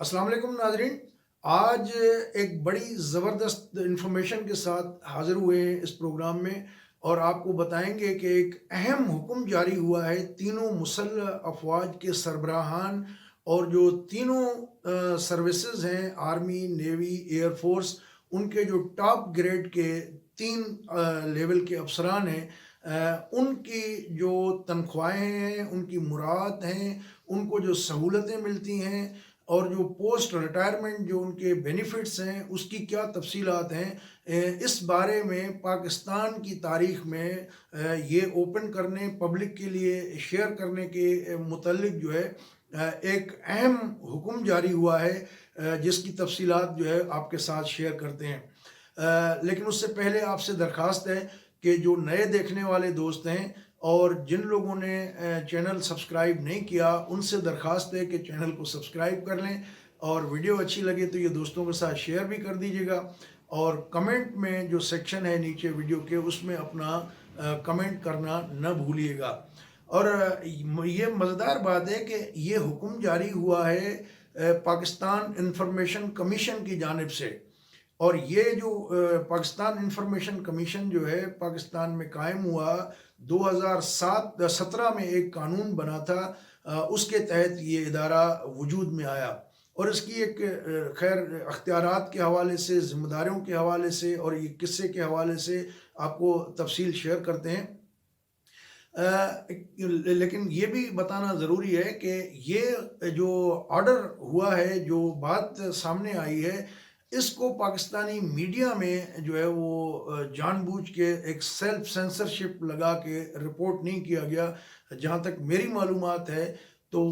अस्सलाम वालेकुम नाजरीन। आज एक बड़ी ज़बरदस्त इंफॉर्मेशन के साथ हाज़िर हुए हैं इस प्रोग्राम में और आपको बताएंगे कि एक अहम हुक्म जारी हुआ है तीनों मुसल्लह अफवाज के सरबराहान और जो तीनों सर्विसेज हैं आर्मी, नेवी, एयर फोर्स, उनके जो टॉप ग्रेड के तीन लेवल के अफसरान हैं, उनकी जो तनख्वाहें हैं, उनकी मुराद हैं, उनको जो सहूलतें मिलती हैं और जो पोस्ट रिटायरमेंट जो उनके बेनिफिट्स हैं उसकी क्या तफसीलात हैं, इस बारे में पाकिस्तान की तारीख़ में ये ओपन करने पब्लिक के लिए शेयर करने के मुतल्लिक जो है एक अहम हुक्म जारी हुआ है, जिसकी तफसीलात जो है आपके साथ शेयर करते हैं। लेकिन उससे पहले आपसे दरख्वास्त है कि जो नए देखने वाले दोस्त हैं और जिन लोगों ने चैनल सब्सक्राइब नहीं किया, उनसे दरख्वास्त है कि चैनल को सब्सक्राइब कर लें और वीडियो अच्छी लगे तो ये दोस्तों के साथ शेयर भी कर दीजिएगा। और कमेंट में जो सेक्शन है नीचे वीडियो के, उसमें अपना कमेंट करना न भूलिएगा। और ये मज़ेदार बात है कि ये हुक्म जारी हुआ है पाकिस्तान इंफॉर्मेशन कमीशन की जानिब से। और ये जो पाकिस्तान इंफॉर्मेशन कमीशन जो है पाकिस्तान में कायम हुआ 2007-17 में एक कानून बना था, उसके तहत ये इदारा वजूद में आया। और इसकी एक खैर अख्तियारात के हवाले से, ज़िम्मेदारियों के हवाले से और ये किस्से के हवाले से आपको तफसील शेयर करते हैं। लेकिन ये भी बताना ज़रूरी है कि ये जो ऑर्डर हुआ है, जो बात सामने आई है, इसको पाकिस्तानी मीडिया में जो है वो जानबूझ के एक सेल्फ सेंसरशिप लगा के रिपोर्ट नहीं किया गया। जहाँ तक मेरी मालूमात है तो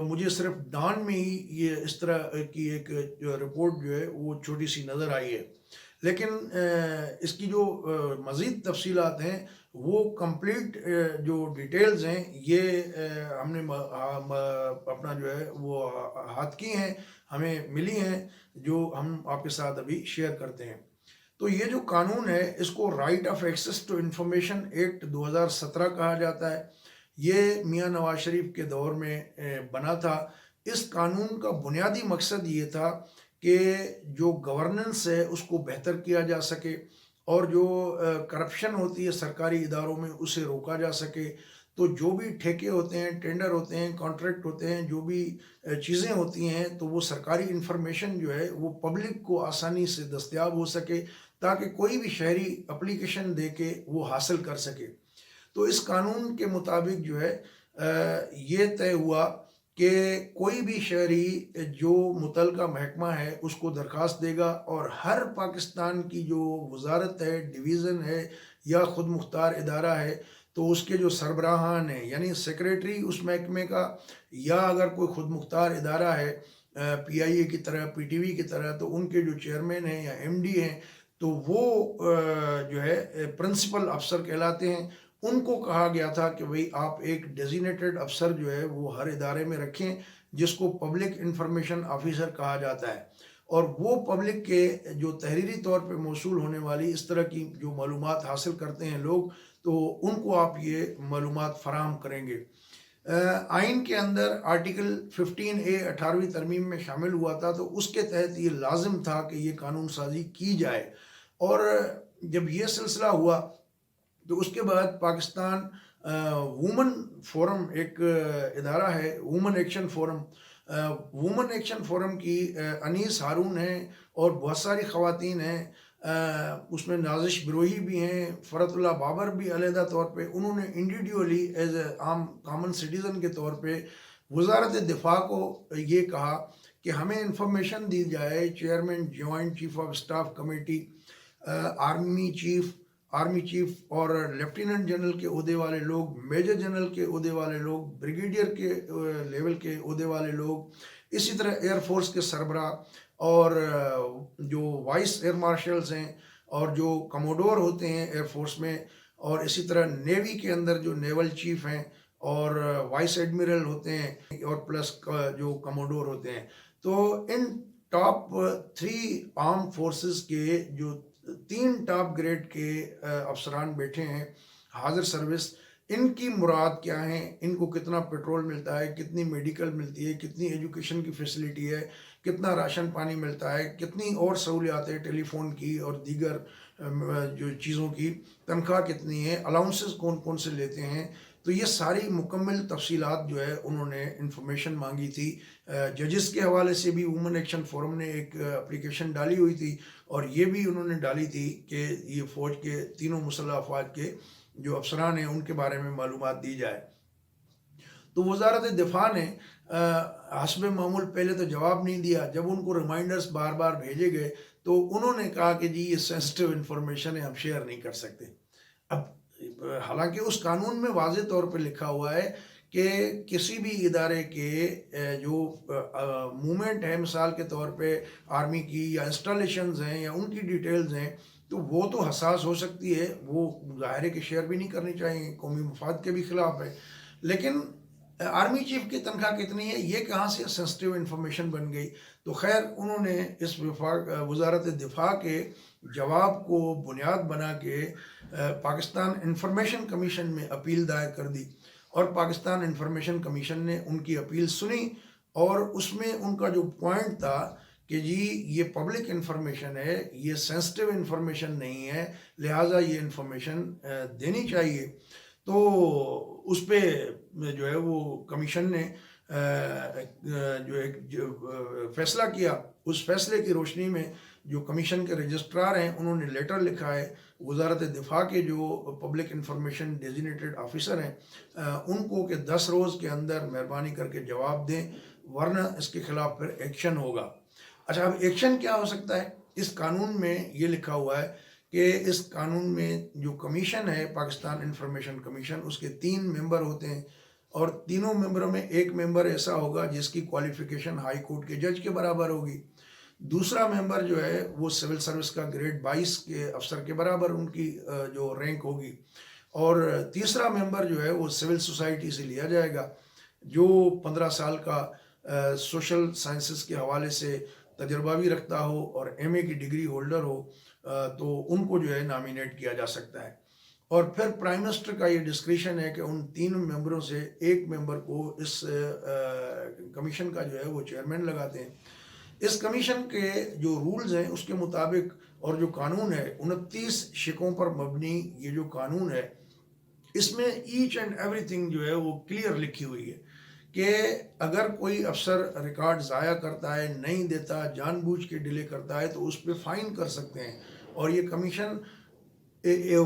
मुझे सिर्फ डॉन में ही ये इस तरह की एक जो रिपोर्ट जो है वो छोटी सी नज़र आई है। लेकिन इसकी जो मज़ीद तफसीलात हैं, वो कंप्लीट जो डिटेल्स हैं ये हमने अपना जो है वो हाथ की हैं, हमें मिली हैं, जो हम आपके साथ अभी शेयर करते हैं। तो ये जो कानून है इसको right of access to information act 2017 कहा जाता है। ये मियाँ नवाज शरीफ के दौर में बना था। इस कानून का बुनियादी मकसद ये था कि जो गवर्नेंस है उसको बेहतर किया जा सके और जो करप्शन होती है सरकारी इदारों में उसे रोका जा सके। तो जो भी ठेके होते हैं, टेंडर होते हैं, कॉन्ट्रैक्ट होते हैं, जो भी चीज़ें होती हैं, तो वो सरकारी इन्फॉर्मेशन जो है वो पब्लिक को आसानी से दस्तयाब हो सके, ताकि कोई भी शहरी एप्लीकेशन दे के वो हासिल कर सके। तो इस कानून के मुताबिक जो है ये तय हुआ कि कोई भी शहरी जो मुतलका महकमा है उसको दरख्वास्त देगा और हर पाकिस्तान की जो वजारत है, डिवीज़न है या ख़ुद मुख्तार इदारा है, तो उसके जो सरबराहान हैं यानी सेक्रेटरी उस महकमे का, या अगर कोई ख़ुद मुख्तार इदारा है PIA की तरह, PTV की तरह, तो उनके जो चेयरमैन हैं या MD हैं, तो वो जो है प्रिंसिपल अफसर कहलाते हैं। उनको कहा गया था कि भाई आप एक डेजिनेटेड अफसर जो है वो हर इदारे में रखें, जिसको पब्लिक इंफॉर्मेशन ऑफिसर कहा जाता है। और वो पब्लिक के जो तहरीरी तौर पे मौसूल होने वाली इस तरह की जो मालूमात हासिल करते हैं लोग, तो उनको आप ये मालूमात फराहम करेंगे। आइन के अंदर आर्टिकल 15A 18वीं तरमीम में शामिल हुआ था, तो उसके तहत ये लाजिम था कि ये कानून साजी की जाए। और जब ये सिलसिला हुआ तो उसके बाद पाकिस्तान वुमन फोरम एक इदारा है, woman action forum. Woman action forum की अनीस हारून हैं और बहुत सारी ख़वातीन हैं, उसमें नाजिश बिरोही भी हैं, फ़रतुल्लाह बाबर भी अलहदा तौर पे। उन्होंने इंडिविजुअली एज ए आम कॉमन सिटीज़न के तौर पे वजारत दिफा को ये कहा कि हमें इंफॉर्मेशन दी जाए, chairman joint chief of staff committee, army chief और लेफ्टिनेंट जनरल के ओहदे वाले लोग, मेजर जनरल के ओहदे वाले लोग, ब्रिगेडियर के लेवल के ओहदे वाले लोग, इसी तरह एयरफोर्स के सरबरा और जो वाइस एयर मार्शल्स हैं और जो कमोडोर होते हैं एयरफोर्स में, और इसी तरह नेवी के अंदर जो नेवल चीफ हैं और वाइस एडमिरल होते हैं और प्लस जो कमोडोर होते हैं। तो इन टॉप 3 आर्म फोर्सेस के जो 3 टॉप ग्रेड के अफसरान बैठे हैं हाजिर सर्विस, ان کی مراد کیا ہیں، ان کو کتنا پیٹرول ملتا ہے، کتنی میڈیکل ملتی ہے، کتنی ایجوکیشن کی فیسلٹی ہے، کتنا راشن پانی ملتا ہے، کتنی اور سہولیات ہے ٹیلی فون کی اور دیگر جو چیزوں کی، تنخواہ کتنی ہے، الاؤنسز کون کون سے لیتے ہیں. تو یہ ساری مکمل تفصیلات جو ہے انہوں نے انفارمیشن مانگی تھی. ججز کے حوالے سے بھی وومن ایکشن فورم نے ایک اپلیکیشن ڈالی ہوئی تھی، اور یہ بھی انہوں نے ڈالی تھی کہ یہ فوج کے تینوں مسلح افواج کے جو افسران ہیں ان کے بارے میں معلومات دی جائے. تو وزارت دفاع نے حسب معمول پہلے تو جواب نہیں دیا. جب ان کو ریمائنڈرز بار بار بھیجے گئے تو انہوں نے کہا کہ جی یہ سینسٹیو انفارمیشن ہے، ہم شیئر نہیں کر سکتے. اب حالانکہ اس قانون میں واضح طور پہ لکھا ہوا ہے کہ کسی بھی ادارے کے جو موومنٹ ہے، مثال کے طور پہ آرمی کی یا انسٹالیشنز ہیں یا ان کی ڈیٹیلز ہیں، تو وہ تو حساس ہو سکتی ہے، وہ ظاہر ہے کہ شیئر بھی نہیں کرنی چاہیے، قومی مفاد کے بھی خلاف ہے. لیکن آرمی چیف کی تنخواہ کتنی ہے یہ کہاں سے سینسٹیو انفارمیشن بن گئی؟ تو خیر انہوں نے اس وزارت دفاع کے جواب کو بنیاد بنا کے پاکستان انفارمیشن کمیشن میں اپیل دائر کر دی، اور پاکستان انفارمیشن کمیشن نے ان کی اپیل سنی، اور اس میں ان کا جو پوائنٹ تھا کہ جی یہ پبلک انفارمیشن ہے، یہ سینسٹیو انفارمیشن نہیں ہے، لہٰذا یہ انفارمیشن دینی چاہیے. تو اس پہ جو ہے وہ کمیشن نے جو ایک فیصلہ کیا. اس فیصلے کی روشنی میں جو کمیشن کے رجسٹرار ہیں انہوں نے لیٹر لکھا ہے وزارت دفاع کے جو پبلک انفارمیشن ڈیزینیٹڈ آفیسر ہیں ان کو کہ 10 روز کے اندر مہربانی کر کے جواب دیں، ورنہ اس کے خلاف پھر ایکشن ہوگا. اچھا، اب ایکشن کیا ہو سکتا ہے؟ اس قانون میں یہ لکھا ہوا ہے کہ اس قانون میں جو کمیشن ہے پاکستان انفارمیشن کمیشن، اس کے 3 ممبر ہوتے ہیں، اور تینوں ممبروں میں ایک ممبر ایسا ہوگا جس کی کوالیفیکیشن ہائی کورٹ کے جج کے برابر ہوگی. دوسرا ممبر جو ہے وہ سول سروس کا گریڈ 22 کے افسر کے برابر ان کی جو رینک ہوگی. اور تیسرا ممبر جو ہے وہ سول سوسائٹی سے لیا جائے گا جو 15 سال کا سوشل سائنسز کے حوالے سے تجربہ بھی رکھتا ہو اور ایم اے کی ڈگری ہولڈر ہو، تو ان کو جو ہے نامینیٹ کیا جا سکتا ہے. اور پھر پرائم منسٹر کا یہ ڈسکریشن ہے کہ ان 3 ممبروں سے ایک ممبر کو اس کمیشن کا جو ہے وہ چیئرمین لگاتے ہیں. اس کمیشن کے جو رولز ہیں اس کے مطابق، اور جو قانون ہے 29 شقوں پر مبنی یہ جو قانون ہے، اس میں ایچ اینڈ ایوری تھنگ جو ہے وہ کلیئر لکھی ہوئی ہے کہ اگر کوئی افسر ریکارڈ ضائع کرتا ہے، نہیں دیتا، جان بوجھ کے ڈیلے کرتا ہے، تو اس پہ فائن کر سکتے ہیں. اور یہ کمیشن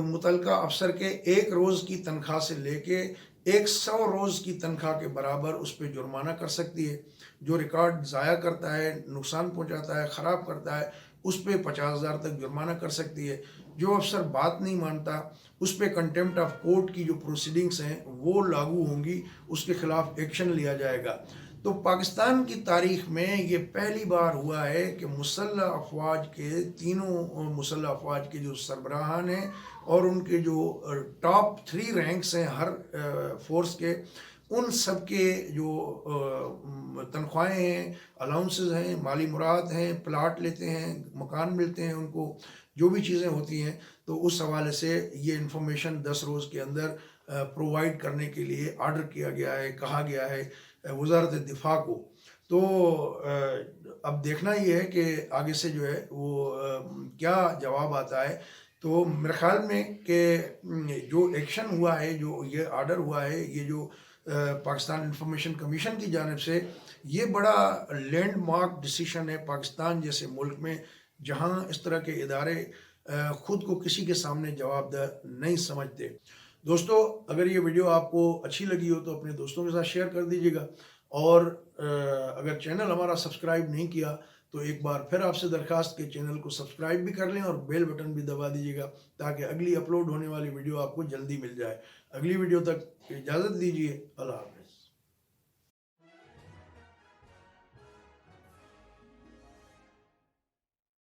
متعلقہ افسر کے 1 روز کی تنخواہ سے لے کے 100 روز کی تنخواہ کے برابر اس پہ جرمانہ کر سکتی ہے. جو ریکارڈ ضائع کرتا ہے، نقصان پہنچاتا ہے، خراب کرتا ہے، اس پہ 50,000 تک جرمانہ کر سکتی ہے. جو افسر بات نہیں مانتا اس پہ کنٹیمپٹ آف کورٹ کی جو پروسیڈنگس ہیں وہ لاگو ہوں گی، اس کے خلاف ایکشن لیا جائے گا. تو پاکستان کی تاریخ میں یہ پہلی بار ہوا ہے کہ مسلح افواج کے تینوں مسلح افواج کے جو سربراہان ہیں اور ان کے جو ٹاپ 3 رینکس ہیں ہر فورس کے، ان سب کے جو تنخواہیں ہیں، الاؤنسز ہیں، مالی مراد ہیں، پلاٹ لیتے ہیں، مکان ملتے ہیں ان کو، جو بھی چیزیں ہوتی ہیں، تو اس حوالے سے یہ انفارمیشن 10 روز کے اندر پرووائڈ کرنے کے لیے آرڈر کیا گیا ہے، کہا گیا ہے وزارت دفاع کو. تو اب دیکھنا یہ ہے کہ آگے سے جو ہے وہ کیا جواب آتا ہے. تو میرے خیال میں کہ جو ایکشن ہوا ہے، جو یہ آرڈر ہوا ہے، یہ جو پاکستان انفارمیشن کمیشن کی جانب سے، یہ بڑا لینڈ مارک ڈیسیشن ہے پاکستان جیسے ملک میں، جہاں اس طرح کے ادارے خود کو کسی کے سامنے جواب دہ نہیں سمجھتے. دوستو، اگر یہ ویڈیو آپ کو اچھی لگی ہو تو اپنے دوستوں کے ساتھ شیئر کر دیجیے گا، اور اگر چینل ہمارا سبسکرائب نہیں کیا تو ایک بار پھر آپ سے درخواست کہ چینل کو سبسکرائب بھی کر لیں اور بیل بٹن بھی دبا دیجیے گا تاکہ اگلی اپلوڈ ہونے والی ویڈیو آپ کو جلدی مل جائے. اگلی ویڈیو تک اجازت دیجیے. اللہ حافظ.